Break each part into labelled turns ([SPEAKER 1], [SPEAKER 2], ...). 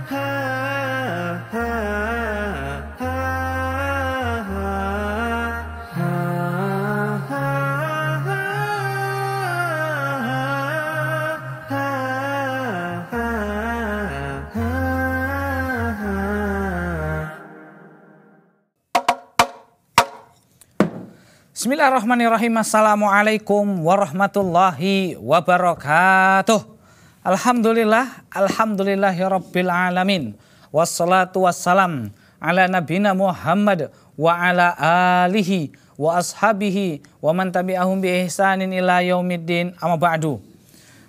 [SPEAKER 1] Bismillahirrahmanirrahim. Assalamualaikum warahmatullahi wabarakatuh. Alhamdulillahirabbil alamin. Wassalatu wassalam ala nabiyina Muhammad wa ala alihi wa ashabihi wa man tabi'ahum bi ihsanin ila yaumiddin. Amma ba'du.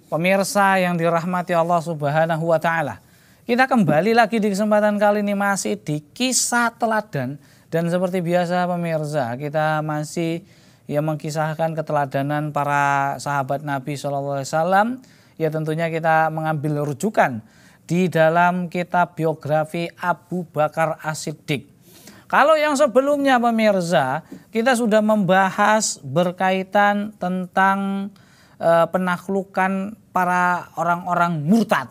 [SPEAKER 1] Pemirsa yang dirahmati Allah Subhanahu wa taala. Kita kembali lagi di kesempatan kali ini masih di kisah teladan. Dan seperti biasa pemirsa, kita masih mengkisahkan keteladanan para sahabat Nabi SAW. Ya tentunya kita mengambil rujukan di dalam kitab biografi Abu Bakar As-Siddiq. Kalau yang sebelumnya pemirsa, kita sudah membahas berkaitan tentang penaklukan para orang-orang murtad.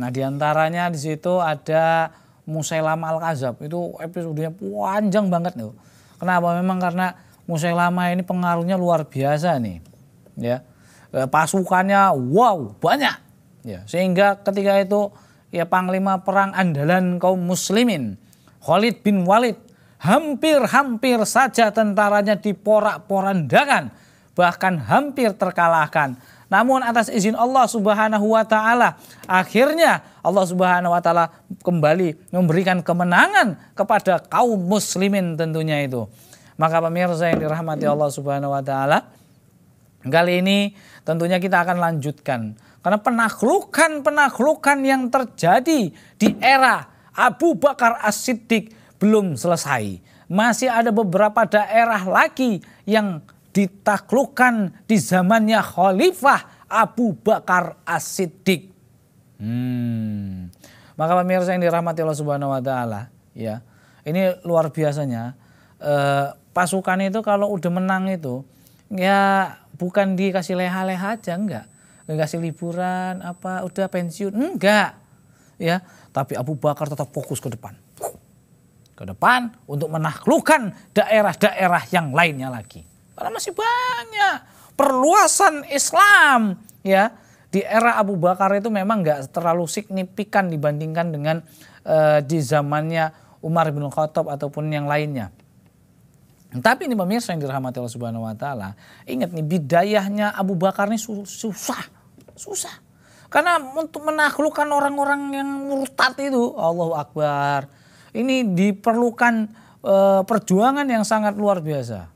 [SPEAKER 1] Nah diantaranya di situ ada Musailamah Al-Kadzab. Itu episodenya panjang banget loh. Kenapa? Memang karena Musailamah ini pengaruhnya luar biasa nih. Ya. Pasukannya wow, banyak. Ya, sehingga ketika itu ya panglima perang andalan kaum muslimin Khalid bin Walid hampir saja tentaranya diporak-porandakan, bahkan hampir terkalahkan. Namun atas izin Allah Subhanahu wa taala, akhirnya Allah Subhanahu wa taala kembali memberikan kemenangan kepada kaum muslimin tentunya itu. Maka pemirsa yang dirahmati Allah Subhanahu wa taala, kali ini tentunya kita akan lanjutkan karena penaklukan yang terjadi di era Abu Bakar As-Siddiq belum selesai. Masih ada beberapa daerah lagi yang ditaklukkan di zamannya Khalifah Abu Bakar As-Siddiq. Maka pemirsa yang dirahmati Allah Subhanahu wa taala, ya. Ini luar biasanya. Pasukan itu kalau udah menang itu ya bukan dikasih leha-leha aja, enggak. Dikasih liburan apa udah pensiun, enggak. Ya, tapi Abu Bakar tetap fokus ke depan. Ke depan untuk menaklukkan daerah-daerah yang lainnya lagi. Karena masih banyak perluasan Islam ya di era Abu Bakar itu memang nggak terlalu signifikan dibandingkan dengan di zamannya Umar bin Khattab ataupun yang lainnya. Tapi ini pemirsa yang dirahmati Allah Subhanahu wa taala, ingat nih bidayahnya Abu Bakar ini susah. Karena untuk menaklukkan orang-orang yang murtad itu, Allahu Akbar. Ini diperlukan perjuangan yang sangat luar biasa.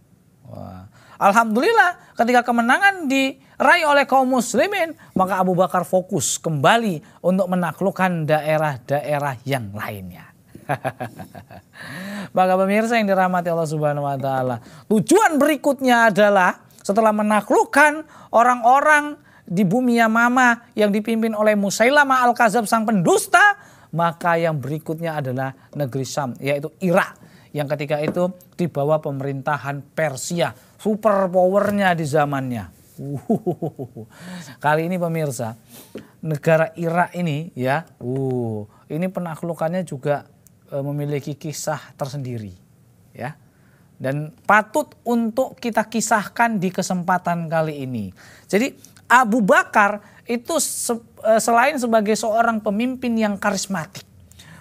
[SPEAKER 1] Wah. Alhamdulillah ketika kemenangan diraih oleh kaum muslimin, maka Abu Bakar fokus kembali untuk menaklukkan daerah-daerah yang lainnya. Maka pemirsa yang dirahmati Allah Subhanahu wa taala, tujuan berikutnya adalah setelah menaklukkan orang-orang di bumi Yamamah yang dipimpin oleh Musailamah Al-Kadzab sang pendusta, maka yang berikutnya adalah negeri Syam, yaitu Irak. Yang ketika itu di bawah pemerintahan Persia, super powernya di zamannya. Kali ini pemirsa, negara Irak ini ya, ini penaklukannya juga memiliki kisah tersendiri, ya. Dan patut untuk kita kisahkan di kesempatan kali ini. Jadi Abu Bakar itu selain sebagai seorang pemimpin yang karismatik,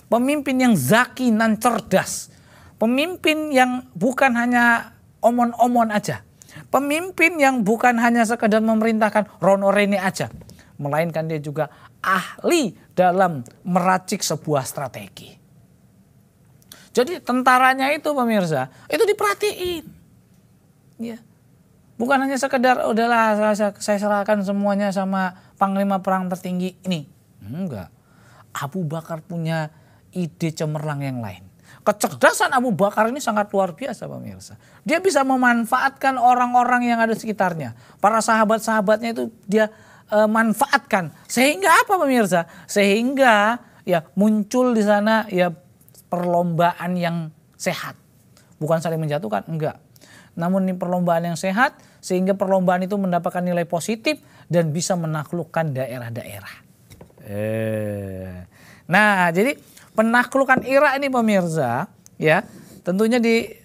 [SPEAKER 1] pemimpin yang zaki dan cerdas, pemimpin yang bukan hanya omon-omon aja. Pemimpin yang bukan hanya sekedar memerintahkan rono rene aja. Melainkan dia juga ahli dalam meracik sebuah strategi. Jadi tentaranya itu pemirsa, itu diperhatiin. Ya. Bukan hanya sekedar udahlah saya serahkan semuanya sama panglima perang tertinggi ini. Enggak. Abu Bakar punya ide cemerlang yang lain. Kecerdasan Abu Bakar ini sangat luar biasa pemirsa. Dia bisa memanfaatkan orang-orang yang ada di sekitarnya. Para sahabat-sahabatnya itu dia manfaatkan. Sehingga apa pemirsa? Sehingga ya muncul di sana ya perlombaan yang sehat. Bukan saling menjatuhkan, enggak. Namun ini perlombaan yang sehat sehingga perlombaan itu mendapatkan nilai positif dan bisa menaklukkan daerah-daerah. Nah, jadi penaklukan Irak ini pemirsa, ya, tentunya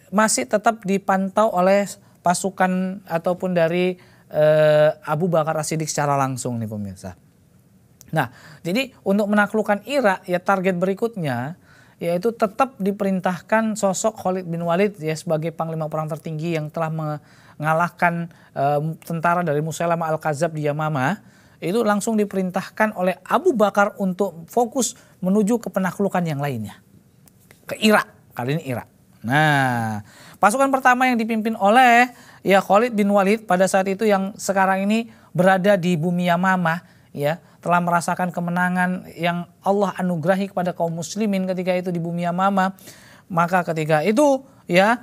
[SPEAKER 1] masih tetap dipantau oleh pasukan ataupun dari Abu Bakar As-Siddiq secara langsung nih pemirsa. Nah, jadi untuk menaklukkan Irak ya target berikutnya yaitu tetap diperintahkan sosok Khalid bin Walid ya sebagai panglima perang tertinggi yang telah mengalahkan tentara dari Musailamah Al-Kadzab di Yamamah, itu langsung diperintahkan oleh Abu Bakar untuk fokus menuju ke penaklukan yang lainnya. Ke Irak, kali ini Irak. Nah, pasukan pertama yang dipimpin oleh ya Khalid bin Walid pada saat itu yang sekarang ini berada di bumi Yamamah ya, telah merasakan kemenangan yang Allah anugerahi kepada kaum muslimin ketika itu di bumi Yamamah. Maka ketika itu ya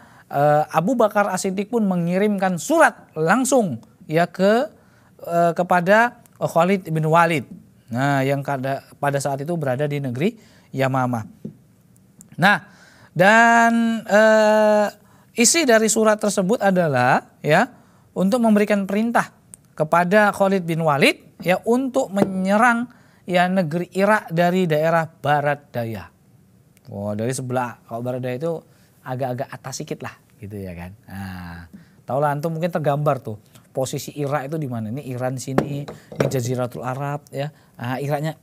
[SPEAKER 1] Abu Bakar As-Siddiq pun mengirimkan surat langsung ya kepada Khalid bin Walid. Nah, yang pada saat itu berada di negeri Yamamah. Nah, dan isi dari surat tersebut adalah ya untuk memberikan perintah kepada Khalid bin Walid ya untuk menyerang ya negeri Irak dari daerah barat daya. Dari sebelah, kalau barat daya itu agak-agak atas sedikit lah gitu ya kan. Nah, tahulah antum mungkin tergambar tuh posisi Irak itu di mana. Ini Iran sini, di Jaziratul Arab ya. Iraknya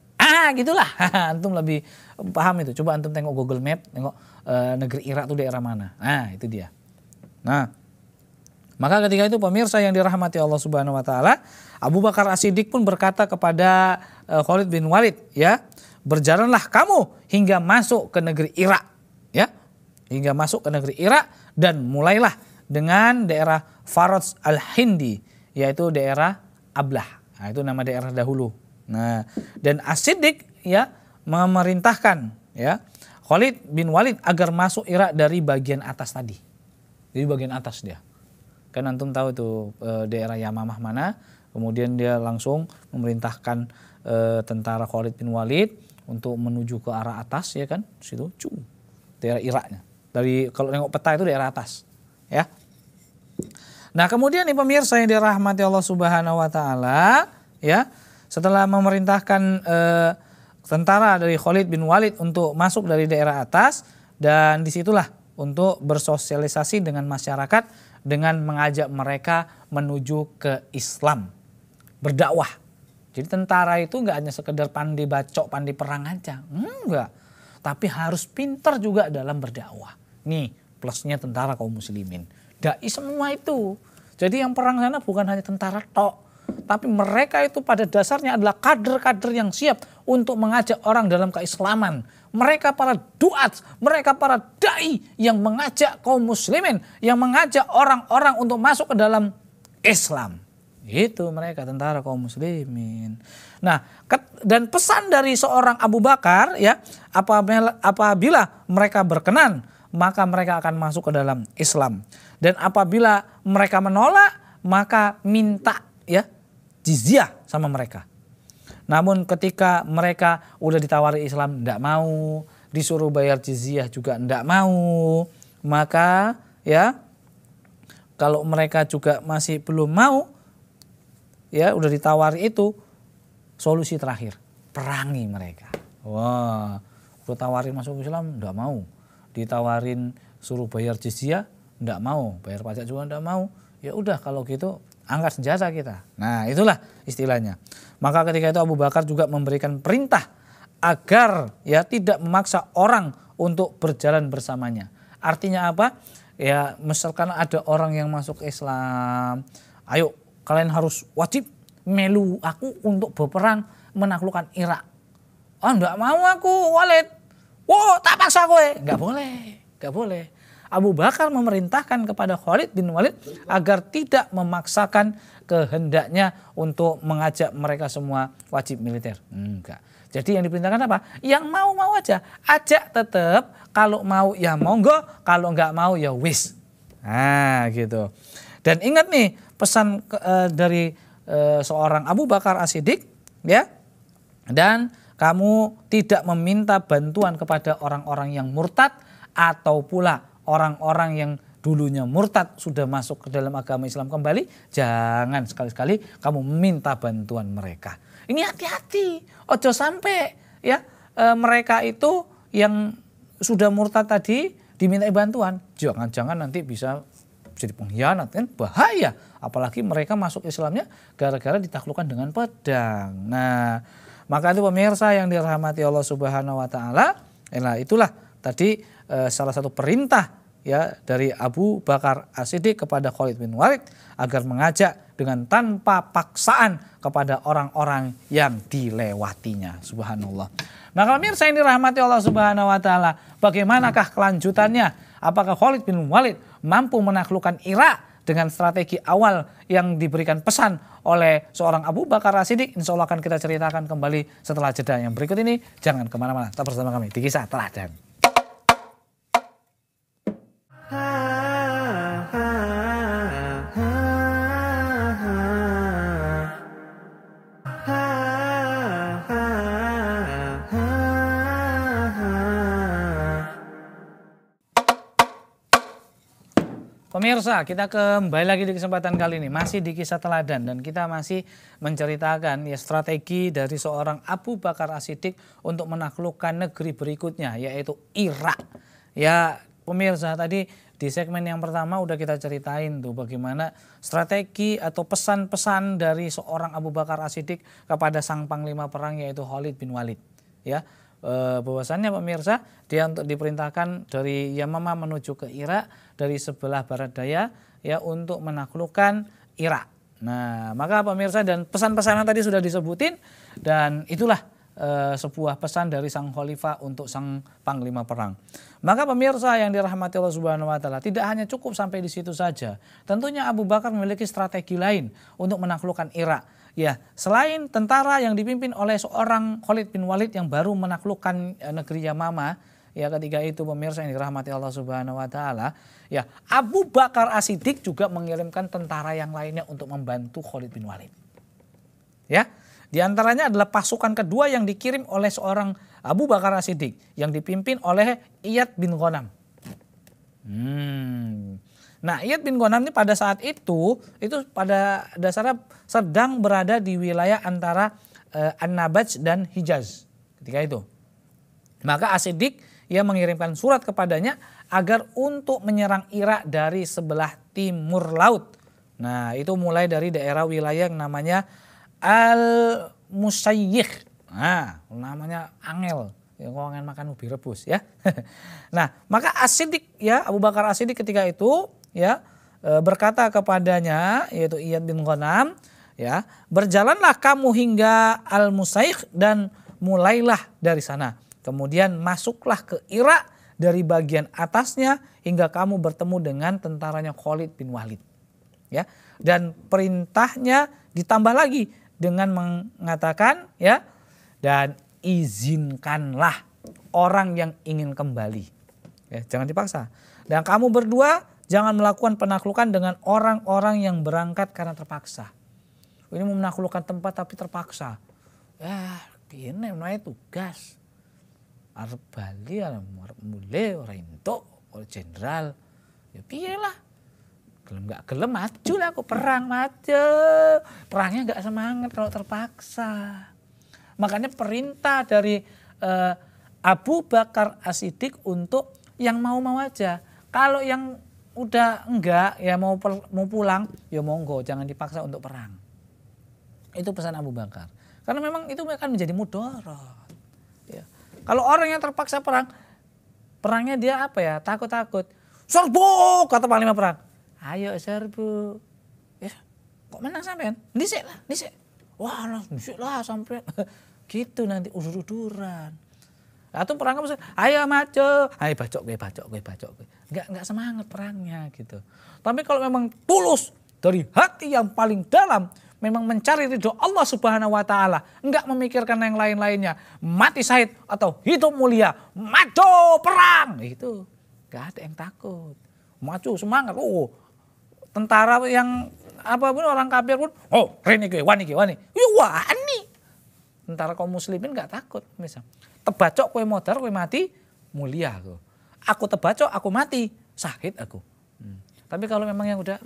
[SPEAKER 1] gitulah. Antum lebih paham itu. Coba antum tengok Google Map, tengok negeri Irak itu daerah mana. Nah, itu dia. Nah, maka ketika itu pemirsa yang dirahmati Allah Subhanahu wa taala, Abu Bakar As-Siddiq pun berkata kepada Khalid bin Walid, ya, berjalanlah kamu hingga masuk ke negeri Irak, ya. Hingga masuk ke negeri Irak dan mulailah dengan daerah Faros Al-Hindi, yaitu daerah Ablah. Nah, itu nama daerah dahulu. Nah, dan As-Siddiq ya memerintahkan ya Khalid bin Walid agar masuk Irak dari bagian atas tadi. Dari bagian atas dia. Kan antum tahu itu daerah Yamamah mana, kemudian dia langsung memerintahkan tentara Khalid bin Walid untuk menuju ke arah atas ya kan, situ daerah Iraknya. Dari kalau nengok peta itu daerah atas, ya. Nah, kemudian nih pemirsa yang dirahmati Allah Subhanahu wa taala, ya, setelah memerintahkan tentara dari Khalid bin Walid untuk masuk dari daerah atas dan disitulah untuk bersosialisasi dengan masyarakat dengan mengajak mereka menuju ke Islam, berdakwah. Jadi tentara itu nggak hanya sekedar pandai bacok, pandai perang aja, enggak. Tapi harus pintar juga dalam berdakwah. Nih plusnya tentara kaum muslimin. Dai semua itu. Jadi yang perang sana bukan hanya tentara tok, tapi mereka itu pada dasarnya adalah kader-kader yang siap untuk mengajak orang dalam keislaman. Mereka para duat, mereka para dai yang mengajak kaum muslimin, yang mengajak orang-orang untuk masuk ke dalam Islam. Itu mereka tentara kaum muslimin. Nah, dan pesan dari seorang Abu Bakar ya, apabila mereka berkenan, maka mereka akan masuk ke dalam Islam. Dan apabila mereka menolak, maka minta ya jizyah sama mereka. Namun ketika mereka udah ditawari Islam tidak mau, disuruh bayar jizyah juga tidak mau, maka ya kalau mereka juga masih belum mau, ya udah ditawari itu, solusi terakhir perangi mereka. Wah, udah tawarin masuk Islam tidak mau, ditawarin suruh bayar jizyah tidak mau, bayar pajak juga tidak mau, ya udah kalau gitu angkat senjata kita. Nah, itulah istilahnya. Maka ketika itu Abu Bakar juga memberikan perintah agar ya tidak memaksa orang untuk berjalan bersamanya. Artinya apa? Ya misalkan ada orang yang masuk Islam, ayo kalian harus wajib melu aku untuk berperang menaklukkan Irak. Oh enggak mau aku Walid. Wow tak paksa gue. Enggak boleh, enggak boleh. Abu Bakar memerintahkan kepada Khalid bin Walid agar tidak memaksakan kehendaknya untuk mengajak mereka semua wajib militer. Enggak. Jadi yang diperintahkan apa? Yang mau aja. Ajak tetap. Kalau mau ya monggo. Kalau enggak mau ya wis. Nah gitu. Dan ingat nih pesan dari seorang Abu Bakar As-Siddiq. Ya. Dan kamu tidak meminta bantuan kepada orang-orang yang murtad. Atau pula orang-orang yang dulunya murtad sudah masuk ke dalam agama Islam kembali, jangan sekali-sekali kamu minta bantuan mereka. Ini hati-hati, ojo sampai ya mereka itu yang sudah murtad tadi dimintai bantuan, jangan-jangan nanti bisa jadi pengkhianat, kan bahaya. Apalagi mereka masuk Islamnya gara-gara ditaklukkan dengan pedang. Nah, maka itu pemirsa yang dirahmati Allah Subhanahu wa taala, nah itulah tadi salah satu perintah ya dari Abu Bakar As-Siddiq kepada Khalid bin Walid agar mengajak dengan tanpa paksaan kepada orang-orang yang dilewatinya. Subhanallah. Maka pemirsa yang dirahmati Allah Subhanahu wa taala, bagaimanakah kelanjutannya? Apakah Khalid bin Walid mampu menaklukkan Irak dengan strategi awal yang diberikan pesan oleh seorang Abu Bakar As-Siddiq? Insya Allah akan kita ceritakan kembali setelah jeda yang berikut ini. Jangan kemana-mana, tetap bersama kami di Kisah Teladan. Pemirsa, kita kembali lagi di kesempatan kali ini masih di Kisah Teladan dan kita masih menceritakan ya strategi dari seorang Abu Bakar As-Siddiq untuk menaklukkan negeri berikutnya yaitu Irak. Ya pemirsa, tadi di segmen yang pertama udah kita ceritain tuh bagaimana strategi atau pesan-pesan dari seorang Abu Bakar As-Siddiq kepada sang panglima perang yaitu Khalid bin Walid. Ya, bahwasannya pemirsa dia untuk diperintahkan dari Yamamah menuju ke Irak dari sebelah barat daya ya untuk menaklukkan Irak. Nah, maka pemirsa dan pesan-pesan yang tadi sudah disebutin dan itulah sebuah pesan dari sang khalifah untuk sang panglima perang. Maka pemirsa yang dirahmati Allah Subhanahu wa taala, tidak hanya cukup sampai di situ saja. Tentunya Abu Bakar memiliki strategi lain untuk menaklukkan Irak. Ya, selain tentara yang dipimpin oleh seorang Khalid bin Walid yang baru menaklukkan negeri Yamamah, ya ketika itu pemirsa yang dirahmati Allah Subhanahu wa taala, ya Abu Bakar As-Siddiq juga mengirimkan tentara yang lainnya untuk membantu Khalid bin Walid. Ya, di antaranya adalah pasukan kedua yang dikirim oleh seorang Abu Bakar As-Siddiq yang dipimpin oleh Iyad bin Ghanam. Nah, Iyad bin Ghanam ini pada saat itu pada dasarnya sedang berada di wilayah antara An-Nabaj dan Hijaz ketika itu. Maka As-Siddiq ia mengirimkan surat kepadanya agar untuk menyerang Irak dari sebelah timur laut. Nah, itu mulai dari daerah wilayah yang namanya Al-Musayyikh. Nah, namanya angel. Ya, kalau makan ubi rebus ya. Nah, maka As-Siddiq ya Abu Bakar As-Siddiq ketika itu ya berkata kepadanya yaitu Iyad bin Ghanam, ya, berjalanlah kamu hingga Al-Musayyikh dan mulailah dari sana. Kemudian masuklah ke Irak dari bagian atasnya hingga kamu bertemu dengan tentaranya Khalid bin Walid. Ya, dan perintahnya ditambah lagi dengan mengatakan ya, dan izinkanlah orang yang ingin kembali. Ya, jangan dipaksa. Dan kamu berdua jangan melakukan penaklukan dengan orang-orang yang berangkat karena terpaksa. Ini mau menaklukkan tempat tapi terpaksa. Ya, ini namanya tugas. Arep Bali, arep mulai orang entuk, orang jenderal. Ya piye lah. Gelem gak gelem maju lah aku perang maju. Perangnya gak semangat kalau terpaksa. Makanya perintah dari Abu Bakar As-Siddiq untuk yang mau-mau aja. Kalau yang udah enggak ya mau pulang ya monggo, jangan dipaksa untuk perang. Itu pesan Abu Bakar. Karena memang itu akan menjadi mudarat. Ya. Kalau orang yang terpaksa perang, perangnya dia apa ya? Takut-takut. Serbu kata panglima perang. Ayo serbu. Ya, kok menang sampean? Dhisik lah, dhisik. Wah, dhisik lah sampean. Gitu nanti udur-uduran. Atau perang apa? Ayo maju, ayo bacok gue. Enggak semangat perangnya gitu. Tapi kalau memang tulus dari hati yang paling dalam, memang mencari ridho Allah Subhanahu wa taala, enggak memikirkan yang lain-lainnya, mati syahid atau hidup mulia, maju perang. Itu enggak ada yang takut. Maju semangat. Oh, tentara yang apapun orang kafir pun, oh, rene gue, wani. Ya wani. Tentara kaum muslimin enggak takut, misal. Tebacok kowe modar, kowe mati, mulia aku. Aku tebacok, aku mati, sakit aku. Tapi kalau memang yang udah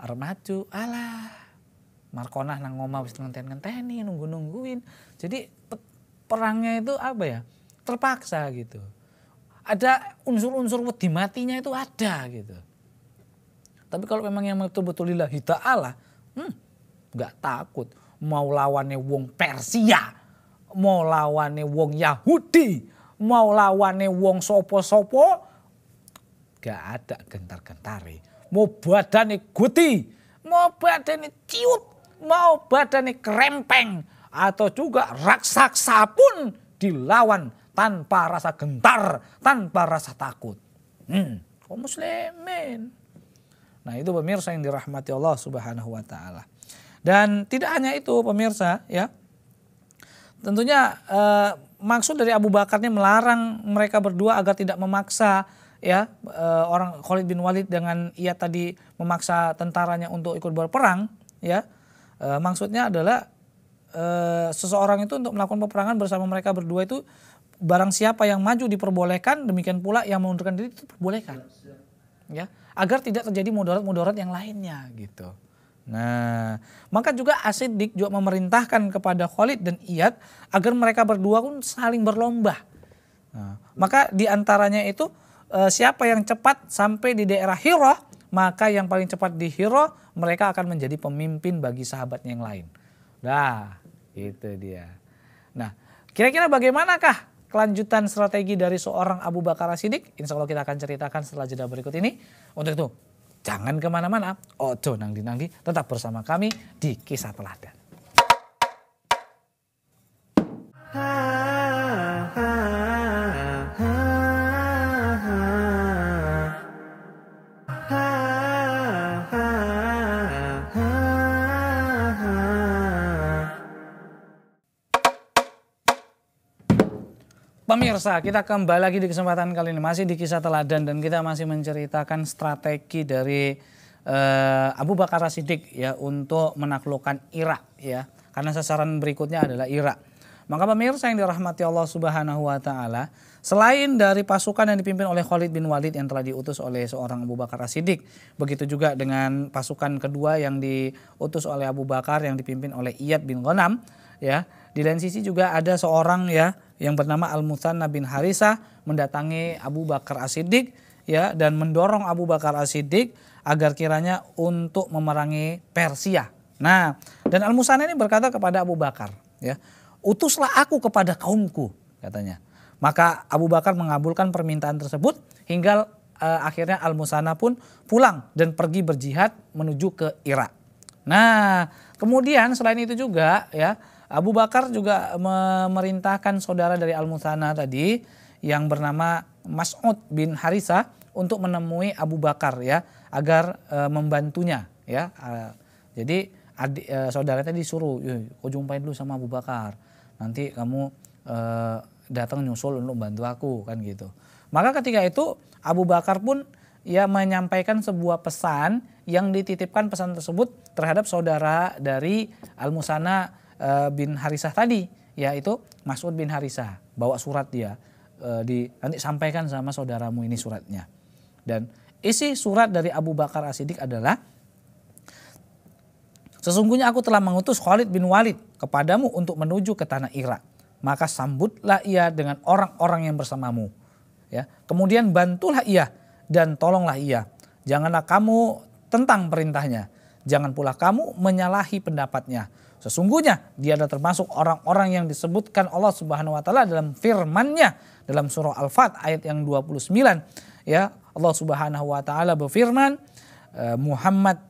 [SPEAKER 1] arep maju, alah. Markonah nang ngomah wis ngenten-ngenteni nunggu-nungguin. Jadi perangnya itu apa ya, terpaksa gitu. Ada unsur-unsur wedi matinya itu ada gitu. Tapi kalau memang yang betul-betul lillahi ta'ala, nggak takut. Mau lawannya wong Persia, mau lawannya wong Yahudi, mau lawannya wong sopo-sopo, gak ada gentar-gentari. Mau badannya guti, mau badannya ciut, mau badannya kerempeng, atau juga raksasa pun dilawan tanpa rasa gentar, tanpa rasa takut. Kaum muslimin. Nah itu pemirsa yang dirahmati Allah Subhanahu wa ta'ala. Dan tidak hanya itu pemirsa ya. Tentunya maksud dari Abu Bakar ini melarang mereka berdua agar tidak memaksa ya orang Khalid bin Walid dengan ia tadi memaksa tentaranya untuk ikut berperang ya. Maksudnya adalah seseorang itu untuk melakukan peperangan bersama mereka berdua itu barang siapa yang maju diperbolehkan, demikian pula yang mengundurkan diri itu diperbolehkan. Ya, agar tidak terjadi mudarat-mudarat yang lainnya gitu. Nah, maka juga As-Siddiq juga memerintahkan kepada Khalid dan Iyad agar mereka berdua pun saling berlomba. Nah, maka diantaranya itu siapa yang cepat sampai di daerah Hira, maka yang paling cepat di Hira mereka akan menjadi pemimpin bagi sahabatnya yang lain. Nah, itu dia. Nah, kira-kira bagaimanakah kelanjutan strategi dari seorang Abu Bakar As-Siddiq? Insya Allah kita akan ceritakan setelah jeda berikut ini. Untuk itu, jangan kemana-mana. Ojo nangdi-nangdi, tetap bersama kami di Kisah Teladan. Pemirsa, kita kembali lagi di kesempatan kali ini masih di Kisah Teladan dan kita masih menceritakan strategi dari Abu Bakar As-Siddiq ya untuk menaklukkan Irak ya. Karena sasaran berikutnya adalah Irak. Maka pemirsa yang dirahmati Allah Subhanahu wa taala, selain dari pasukan yang dipimpin oleh Khalid bin Walid yang telah diutus oleh seorang Abu Bakar As-Siddiq, begitu juga dengan pasukan kedua yang diutus oleh Abu Bakar yang dipimpin oleh Iyad bin Ghanam ya. Di lain sisi juga ada seorang ya yang bernama Al-Muthanna bin Harisah mendatangi Abu Bakar As-Siddiq ya dan mendorong Abu Bakar As-Siddiq agar kiranya untuk memerangi Persia. Nah, dan Al-Muthanna ini berkata kepada Abu Bakar ya, "Utuslah aku kepada kaumku," katanya. Maka Abu Bakar mengabulkan permintaan tersebut hingga akhirnya Al-Muthanna pun pulang dan pergi berjihad menuju ke Irak. Nah, kemudian selain itu juga ya Abu Bakar juga memerintahkan saudara dari Al-Muthanna tadi yang bernama Mas'ud bin Harisah untuk menemui Abu Bakar ya agar membantunya ya. Jadi saudara tadi disuruh, kau jumpain dulu sama Abu Bakar. Nanti kamu datang nyusul untuk bantu aku kan gitu. Maka ketika itu Abu Bakar pun ya menyampaikan sebuah pesan yang dititipkan pesan tersebut terhadap saudara dari Al-Muthanna bin Harisah tadi, yaitu Mas'ud bin Harisah. Bawa surat dia, nanti sampaikan sama saudaramu ini suratnya. Dan isi surat dari Abu Bakar As-Siddiq adalah, "Sesungguhnya aku telah mengutus Khalid bin Walid kepadamu untuk menuju ke tanah Irak. Maka sambutlah ia dengan orang-orang yang bersamamu. Ya. Kemudian bantulah ia dan tolonglah ia. Janganlah kamu tentang perintahnya. Jangan pula kamu menyalahi pendapatnya. Sesungguhnya dia adalah termasuk orang-orang yang disebutkan Allah Subhanahu wa taala dalam firman-Nya dalam surah Al-Fat ayat yang 29 ya. Allah Subhanahu wa taala berfirman, Muhammad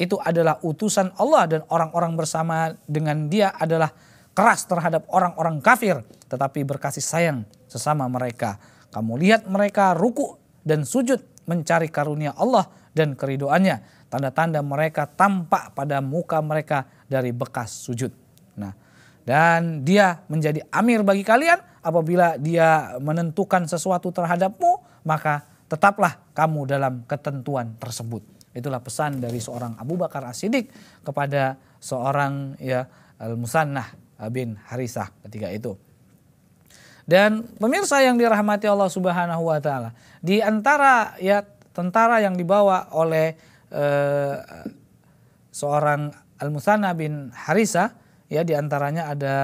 [SPEAKER 1] itu adalah utusan Allah dan orang-orang bersama dengan dia adalah keras terhadap orang-orang kafir tetapi berkasih sayang sesama mereka. Kamu lihat mereka ruku dan sujud mencari karunia Allah dan keridoannya. Tanda-tanda mereka tampak pada muka mereka dari bekas sujud. Nah, dan dia menjadi amir bagi kalian apabila dia menentukan sesuatu terhadapmu, maka tetaplah kamu dalam ketentuan tersebut. Itulah pesan dari seorang Abu Bakar As-Siddiq kepada seorang ya Al-Muthanna bin Harisah ketika itu. Dan pemirsa yang dirahmati Allah Subhanahu wa taala, di antara ya tentara yang dibawa oleh seorang Al-Muthanna bin Harisah ya diantaranya ada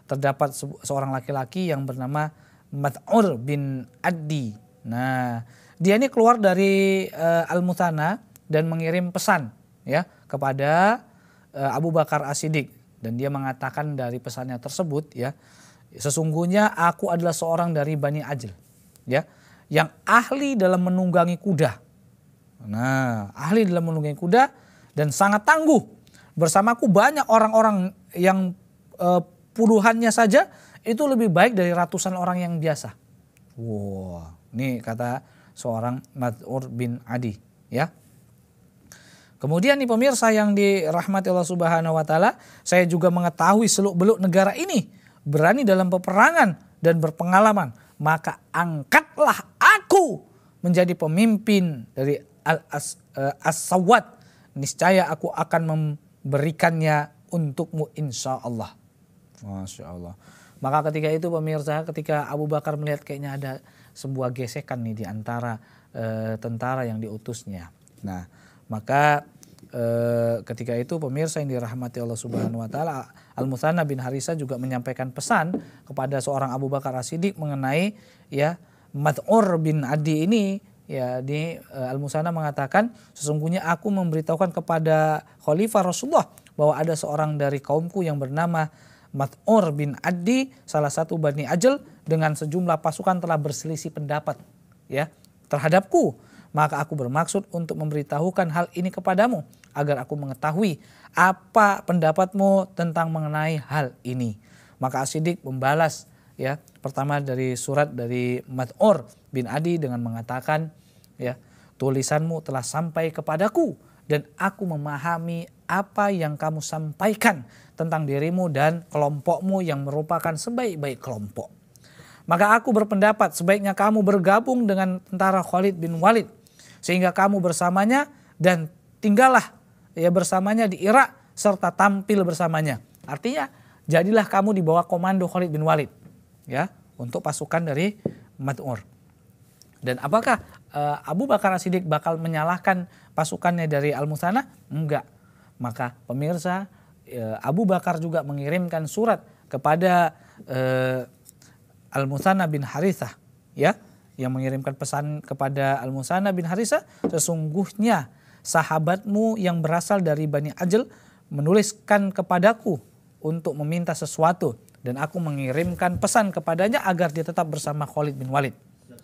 [SPEAKER 1] terdapat seorang laki-laki yang bernama Mad'ur bin Addi. Nah, dia ini keluar dari Al-Muthanna dan mengirim pesan ya kepada Abu Bakar As-Siddiq, dan dia mengatakan dari pesannya tersebut ya, sesungguhnya aku adalah seorang dari Bani Ajl ya, yang ahli dalam menunggangi kuda. Nah, ahli dalam menunggangi kuda dan sangat tangguh. Bersamaku banyak orang-orang yang puluhannya saja itu lebih baik dari ratusan orang yang biasa. Wow, ini kata seorang Mad'ur bin Adi ya. Kemudian nih pemirsa yang dirahmati Allah Subhanahu wa taala, saya juga mengetahui seluk-beluk negara ini berani dalam peperangan dan berpengalaman, maka angkatlah aku menjadi pemimpin dari As-Sawwat. Niscaya aku akan memberikannya untukmu insya Allah. Masya Allah. Maka ketika itu pemirsa, ketika Abu Bakar melihat kayaknya ada sebuah gesekan nih di antara tentara yang diutusnya. Nah, maka ketika itu pemirsa yang dirahmati Allah Subhanahu wa taala, Al-Muthanna bin Harithah juga menyampaikan pesan kepada seorang Abu Bakar As-Siddiq mengenai ya Mad'ur bin Adi ini ya. Di Al-Muthanna mengatakan, sesungguhnya aku memberitahukan kepada Khalifah Rasulullah bahwa ada seorang dari kaumku yang bernama Mad'ur bin Adi, salah satu Bani Ajl, dengan sejumlah pasukan telah berselisih pendapat ya terhadapku. Maka aku bermaksud untuk memberitahukan hal ini kepadamu agar aku mengetahui apa pendapatmu tentang mengenai hal ini. Maka As-Siddiq membalas ya, pertama dari surat dari Mad'ur bin Adi dengan mengatakan ya, tulisanmu telah sampai kepadaku dan aku memahami apa yang kamu sampaikan tentang dirimu dan kelompokmu yang merupakan sebaik-baik kelompok. Maka aku berpendapat sebaiknya kamu bergabung dengan tentara Khalid bin Walid sehingga kamu bersamanya dan tinggallah ya bersamanya di Irak serta tampil bersamanya. Artinya jadilah kamu di bawah komando Khalid bin Walid ya untuk pasukan dari Mad'ur. Dan apakah Abu Bakar As-Siddiq bakal menyalahkan pasukannya dari Al-Muthanna? Enggak. Maka pemirsa, Abu Bakar juga mengirimkan surat kepada Al-Muthanna bin Harithah ya, yang mengirimkan pesan kepada Al-Muthanna bin Harithah, sesungguhnya sahabatmu yang berasal dari Bani Ajl menuliskan kepadaku untuk meminta sesuatu dan aku mengirimkan pesan kepadanya agar dia tetap bersama Khalid bin Walid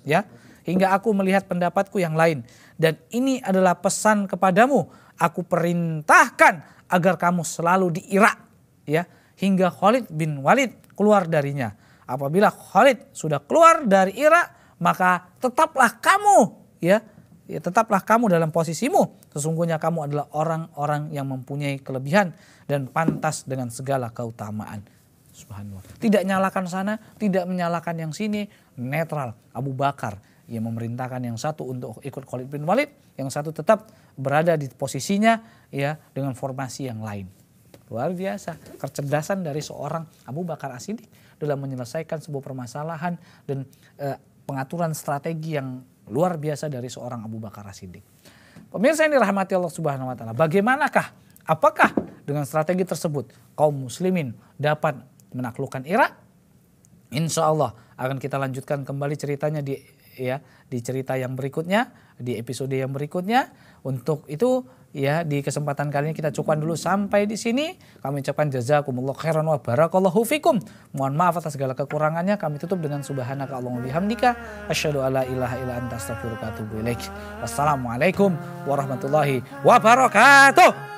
[SPEAKER 1] ya, hingga aku melihat pendapatku yang lain, dan ini adalah pesan kepadamu, aku perintahkan agar kamu selalu di Irak ya hingga Khalid bin Walid keluar darinya. Apabila Khalid sudah keluar dari Irak, maka tetaplah kamu ya tetaplah kamu dalam posisimu. Sesungguhnya kamu adalah orang-orang yang mempunyai kelebihan dan pantas dengan segala keutamaan. Subhanallah. Tidak nyalakan sana, tidak menyalakan yang sini, netral. Abu Bakar yang memerintahkan yang satu untuk ikut Khalid bin Walid, yang satu tetap berada di posisinya ya dengan formasi yang lain. Luar biasa kecerdasan dari seorang Abu Bakar As-Siddiq dalam menyelesaikan sebuah permasalahan dan pengaturan strategi yang luar biasa dari seorang Abu Bakar As-Siddiq. Pemirsa yang dirahmati Allah Subhanahu wa taala, bagaimanakah, apakah dengan strategi tersebut kaum muslimin dapat menaklukkan Irak? Insya Allah akan kita lanjutkan kembali ceritanya di cerita yang berikutnya, di episode yang berikutnya. Untuk itu ya di kesempatan kali ini kita cukupkan dulu sampai di sini. Kami ucapkan jazakumullah khairan wa barakallahu fikum. Mohon maaf atas segala kekurangannya. Kami tutup dengan subhanaka Allahumma bihamdika asyhadu alla ilaha illa anta astaghfiruka wa atubu ilaik. Wassalamualaikum warahmatullahi wabarakatuh.